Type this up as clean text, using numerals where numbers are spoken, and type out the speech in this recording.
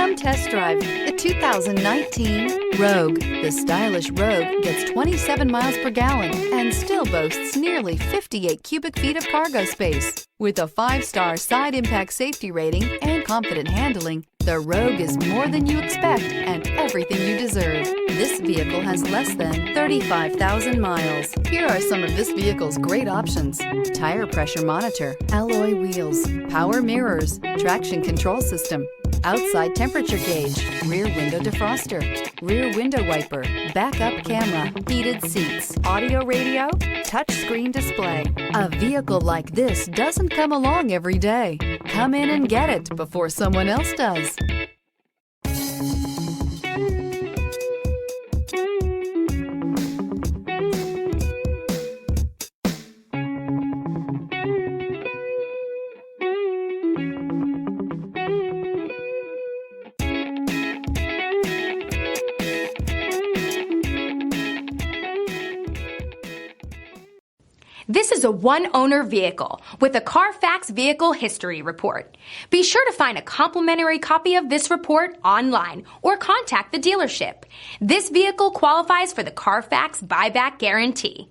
Come test drive the 2019 Rogue. The stylish Rogue gets 27 miles per gallon and still boasts nearly 58 cubic feet of cargo space. With a 5-star side impact safety rating and confident handling, the Rogue is more than you expect and everything you deserve. This vehicle has less than 35,000 miles. Here are some of this vehicle's great options: tire pressure monitor, alloy wheels, power mirrors, traction control system, outside temperature gauge, rear window defroster, rear window wiper, backup camera, heated seats, audio radio, touchscreen display. A vehicle like this doesn't come along every day. Come in and get it before someone else does. This is a one-owner vehicle with a Carfax Vehicle History Report. Be sure to find a complimentary copy of this report online or contact the dealership. This vehicle qualifies for the Carfax Buyback Guarantee.